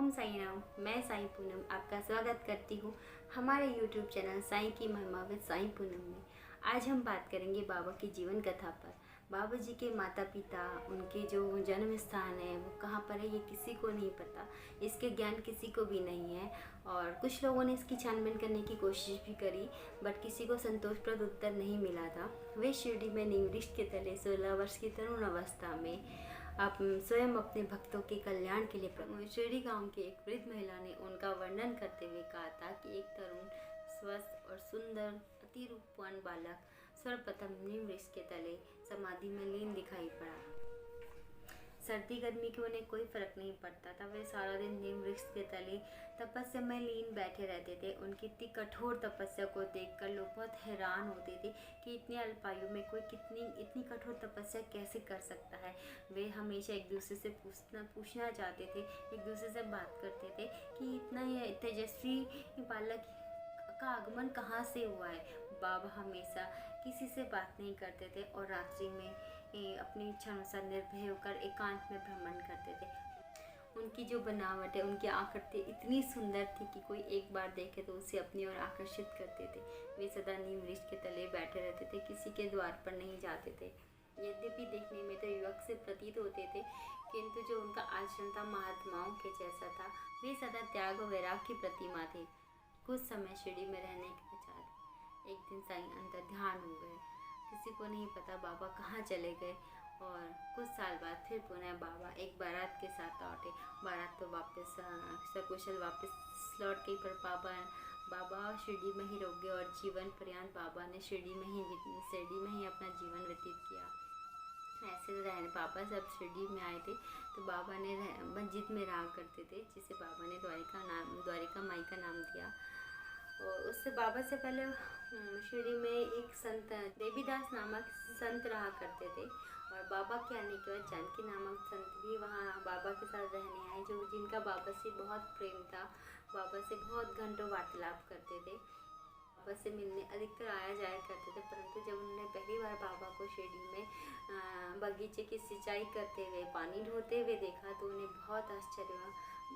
ओम साई राम। मैं साई पूनम आपका स्वागत करती हूँ हमारे YouTube चैनल साई की महिमा विद साई पूनम में। आज हम बात करेंगे बाबा की जीवन कथा पर। बाबा जी के माता पिता, उनके जो जन्म स्थान है वो कहाँ पर है ये किसी को नहीं पता, इसके ज्ञान किसी को भी नहीं है। और कुछ लोगों ने इसकी छानबीन करने की कोशिश भी करी, बट किसी को संतोषप्रद उत्तर नहीं मिला था। वे शिरडी में नीम वृक्ष के तले 16 वर्ष की तरुण अवस्था में आप स्वयं अपने भक्तों के कल्याण के लिए शिरडी गांव की एक वृद्ध महिला ने उनका वर्णन करते हुए कहा था कि एक तरुण, स्वस्थ और सुंदर अति रूपवान बालक सर्वप्रथम नीम वृक्ष के तले समाधि में लीन दिखाई पड़ा। सर्दी गर्मी के उन्हें कोई फर्क नहीं पड़ता था। वे सारा दिन नीम वृक्ष के तले तपस्या में लीन बैठे रहते थे। उनकी इतनी कठोर तपस्या को देखकर लोग बहुत हैरान होते थे कि इतनी अल्पायु में कोई इतनी कठोर तपस्या कैसे कर सकता है। वे हमेशा एक दूसरे से पूछना चाहते थे, एक दूसरे से बात करते थे कि इतना तेजस्वी बालक का आगमन कहाँ से हुआ है। बाबा हमेशा किसी से बात नहीं करते थे और रात्रि में अपनी इच्छा अनुसार निर्भय होकर एकांत में भ्रमण करते थे। उनकी जो बनावट है, उनकी आकृति इतनी सुंदर थी कि कोई एक बार देखे तो उसे अपनी ओर आकर्षित करते थे। वे सदा नीम वृक्ष के तले बैठे रहते थे, किसी के द्वार पर नहीं जाते थे। यद्यपि देखने में तो युवक से प्रतीत होते थे, किंतु जो उनका आचरण था महात्माओं के जैसा था। वे सदा त्याग और वैराग की प्रतिमा थे। कुछ समय शिरडी में रहने के पश्चात एक दिन साईं अंतर ध्यान हो गए। किसी को नहीं पता बाबा कहाँ चले गए। और कुछ साल बाद फिर पुनः बाबा एक बारात के साथ लौटे। बारात तो वापस सकुशल वापस लौट गई, पर बाबा शिरडी में ही रुक गए और जीवन पर्यंत बाबा ने शिरडी में ही अपना जीवन व्यतीत किया। ऐसे रहने बाबा जब शिरडी में आए थे तो बाबा ने मस्जिद में रहा करते थे, जिसे बाबा ने द्वारिका माई का नाम दिया। और उससे बाबा से पहले शिरडी में एक संत देवीदास नामक संत रहा करते थे। और बाबा के आने के बाद जानकी नामक संत भी वहाँ बाबा के साथ रहने आए, जिनका बाबा से बहुत प्रेम था। बाबा से बहुत घंटों वार्तालाप करते थे, बाबा से मिलने अधिकतर आया जाया करते थे। परंतु जब उन्होंने पहली बार बाबा को शिरडी में बगीचे की सिंचाई करते हुए, पानी ढोते हुए देखा तो उन्हें बहुत आश्चर्य हुआ,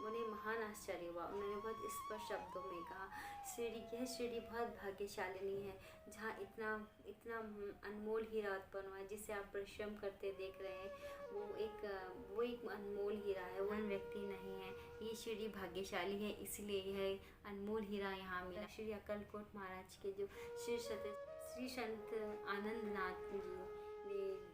उन्हें महान आश्चर्य हुआ। उन्होंने बहुत स्पष्ट शब्दों में कहा, शिरडी बहुत भाग्यशालिनी है, जहाँ इतना अनमोल हीरा उत्पन्न हुआ है, जिसे आप परिश्रम करते देख रहे हैं। वो एक अनमोल हीरा है, वो व्यक्ति नहीं है। ये शिरडी भाग्यशाली है, इसलिए यह अनमोल हीरा यहाँ मिला। श्री अक्कलकोट महाराज के जो श्री संत आनंदनाथ जी ने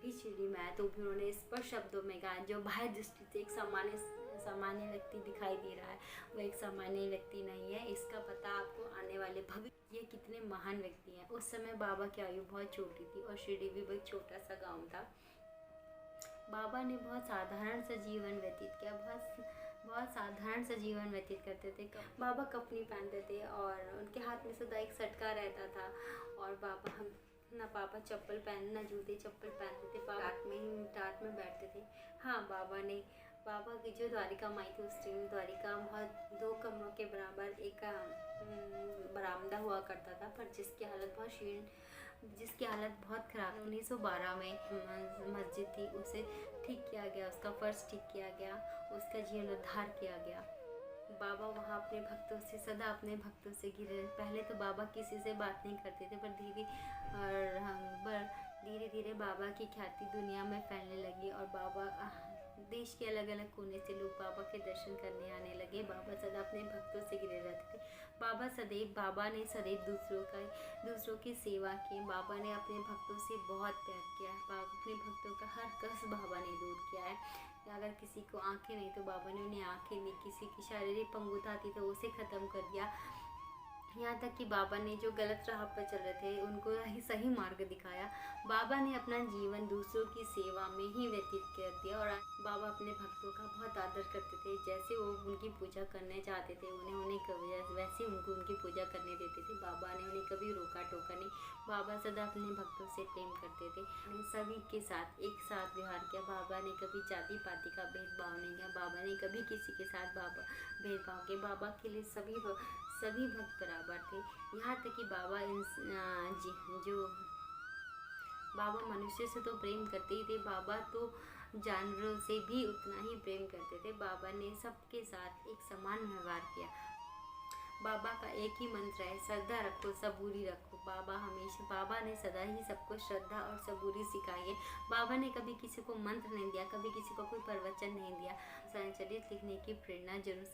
भी शिरडी में आया तो भी उन्होंने स्पष्ट शब्दों में कहा, जो बाह्य दृष्टि से एक सामान्य व्यक्ति दिखाई दे रहा है, वो एक सामान्य व्यक्ति नहीं है। इसका पता आपको आने वाले भविष्य ये कितने महान व्यक्ति हैं। उस समय बाबा की आयु बहुत छोटी थी और शिरडी भी बहुत छोटा सा गांव था। बाबा ने बहुत साधारण सा जीवन व्यतीत किया, बहुत साधारण सा जीवन व्यतीत करते थे। बाबा कफनी पहनते थे और उनके हाथ में सदा एक सटका रहता था। और पापा चप्पल चप्पल पहनते थे, टाट में बैठते थे। हाँ, बाबा की जो द्वारिका माई थी, उस टाइम द्वारिका बहुत 2 कमरों के बराबर एक बरामदा हुआ करता था, पर जिसकी हालत बहुत ख़राब। 1912 में मस्जिद थी, उसे ठीक किया गया, उसका फर्श ठीक किया गया, उसका जीर्णोद्धार किया गया। बाबा वहाँ सदा अपने भक्तों से घिरे। पहले तो बाबा किसी से बात नहीं करते थे, पर धीरे धीरे बाबा की ख्याति दुनिया में फैलने लगी और बाबा देश के अलग अलग कोने से लोग बाबा के दर्शन करने आने लगे। बाबा सदा अपने भक्तों से घिरे रहते थे। बाबा ने सदैव दूसरों की सेवा की। बाबा ने अपने भक्तों से बहुत प्यार किया। अपने भक्तों का हर कष्ट बाबा ने दूर किया है। अगर किसी को आंखें नहीं तो बाबा ने उन्हें आंखें दी, किसी की शारीरिक पंगुता थी तो उसे ख़त्म कर दिया। यहाँ तक कि बाबा ने जो गलत राह पर चल रहे थे उनको सही मार्ग दिखाया। बाबा ने अपना जीवन दूसरों की सेवा में ही व्यतीत कर दिया और बाबा अपने भक्तों का बहुत आदर करते थे। जैसे वो उनकी पूजा करने चाहते थे वैसे उनकी पूजा करने देते थे। बाबा ने उन्हें कभी रोका टोका नहीं। बाबा सदा अपने भक्तों से प्रेम करते थे, सभी के साथ एक साथ व्यवहार किया। बाबा ने कभी जाति पाति का भेदभाव नहीं किया। बाबा ने कभी किसी के साथ भेदभाव किया। बाबा के लिए सभी भक्त बराबर थे। यहाँ तक कि बाबा मनुष्य से तो प्रेम करते ही थे, बाबा तो जानवरों से भी उतना ही प्रेम करते थे। बाबा ने सबके साथ एक समान व्यवहार किया। बाबा का एक ही मंत्र है, श्रद्धा रखो सबूरी रखो। बाबा ने सदा ही सबको श्रद्धा और सबूरी सिखाई है। बाबा ने कभी किसी को मंत्र नहीं दिया, कभी किसी को कोई प्रवचन नहीं दिया। साईं चरित लिखने की प्रेरणा जरूर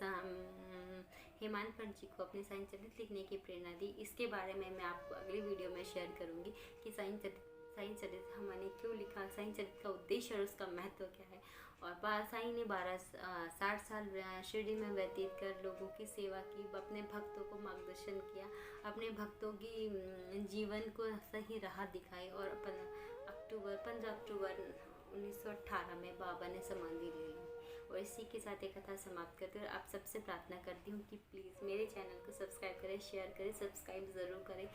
हेमांत पंत जी को अपने साईं चरित लिखने की प्रेरणा दी। इसके बारे में मैं आपको अगली वीडियो में शेयर करूँगी कि साईं चरित हमने क्यों लिखा, साईं चरित का उद्देश्य और उसका महत्व क्या है। और साईं ने 60 साल शिरडी में व्यतीत कर लोगों की सेवा की, अपने भक्तों को मार्गदर्शन किया, अपने भक्तों की जीवन को सही राह दिखाई। और 15 अक्टूबर 1918 में बाबा ने समाधि ले ली। और इसी के साथ एक कथा समाप्त करते हुए आप सबसे प्रार्थना करती हूँ कि प्लीज़ मेरे चैनल को सब्सक्राइब करें, शेयर करें, सब्सक्राइब ज़रूर करें,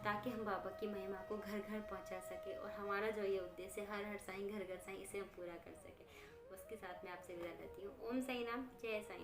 ताकि हम बाबा की महिमा को घर घर पहुँचा सके। और हमारा जो ये उद्देश्य है, हर हर साईं घर घर साईं, इसे हम पूरा कर सकें। उसके साथ मैं आपसे विदा लेती हूँ। ओम साईं नाम, जय साईं।